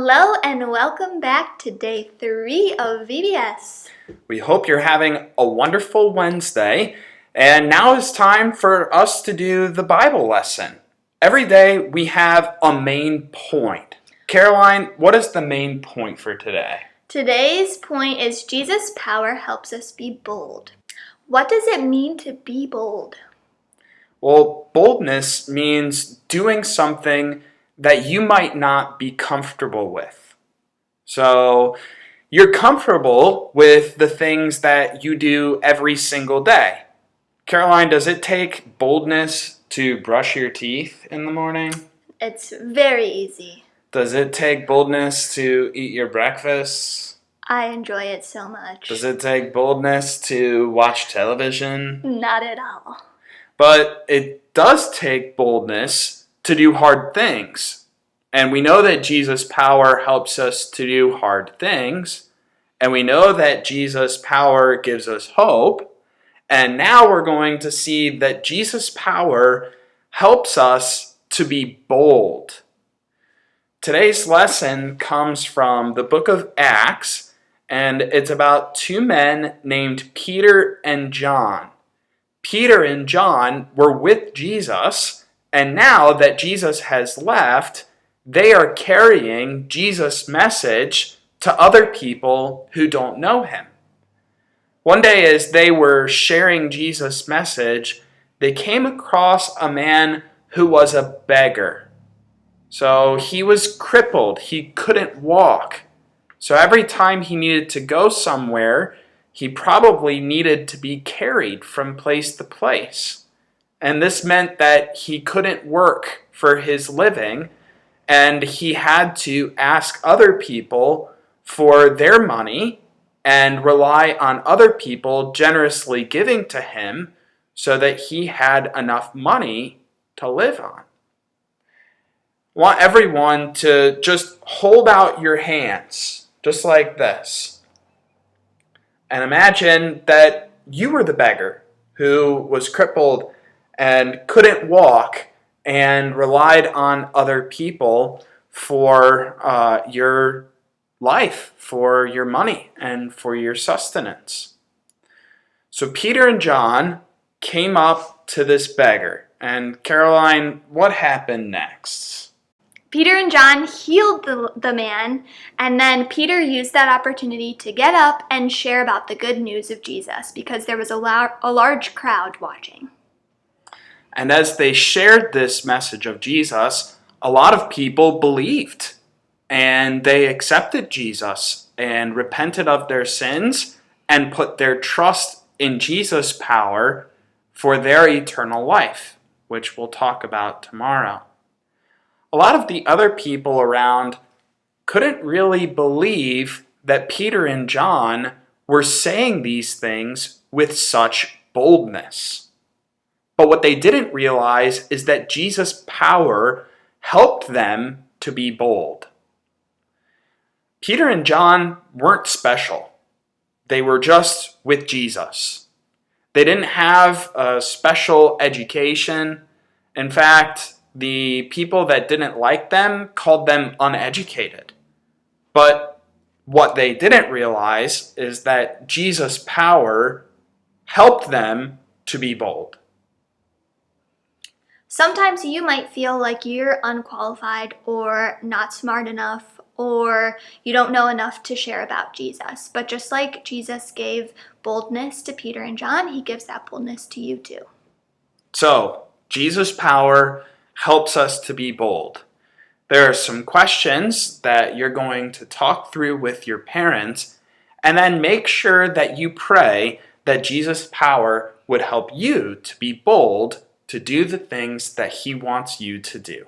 Hello and welcome back to day 3 of VBS. We hope you're having a wonderful Wednesday, and now is time for us to do the Bible lesson. Every day we have a main point. Caroline, what is the main point for today? Today's point is Jesus' power helps us be bold. What does it mean to be bold? Well, boldness means doing something that you might not be comfortable with. So, you're comfortable with the things that you do every single day. Caroline, does it take boldness to brush your teeth in the morning? It's very easy. Does it take boldness to eat your breakfast? I enjoy it so much. Does it take boldness to watch television? Not at all. But it does take boldness to do hard things. And we know that Jesus' power helps us to do hard things. And we know that Jesus' power gives us hope. And now we're going to see that Jesus' power helps us to be bold. Today's lesson comes from the book of Acts, and it's about two men named Peter and John. Peter and John were with Jesus, and now that Jesus has left, they are carrying Jesus' message to other people who don't know him. One day, as they were sharing Jesus' message, they came across a man who was a beggar. So he was crippled. He couldn't walk. So every time he needed to go somewhere, he probably needed to be carried from place to place. And this meant that he couldn't work for his living, and he had to ask other people for their money and rely on other people generously giving to him so that he had enough money to live on. I want everyone to just hold out your hands, just like this. And imagine that you were the beggar who was crippled and couldn't walk and relied on other people for your life, for your money, and for your sustenance. So Peter and John came up to this beggar. And Caroline, what happened next? Peter and John healed the man, and then Peter used that opportunity to get up and share about the good news of Jesus because there was a large crowd watching. And as they shared this message of Jesus, a lot of people believed, and they accepted Jesus and repented of their sins and put their trust in Jesus' power for their eternal life, which we'll talk about tomorrow. A lot of the other people around couldn't really believe that Peter and John were saying these things with such boldness. But what they didn't realize is that Jesus' power helped them to be bold. Peter and John weren't special. They were just with Jesus. They didn't have a special education. In fact, the people that didn't like them called them uneducated. But what they didn't realize is that Jesus' power helped them to be bold. Sometimes you might feel like you're unqualified or not smart enough or you don't know enough to share about Jesus. But just like Jesus gave boldness to Peter and John, he gives that boldness to you too. So, Jesus' power helps us to be bold. There are some questions that you're going to talk through with your parents, and then make sure that you pray that Jesus' power would help you to be bold to do the things that he wants you to do.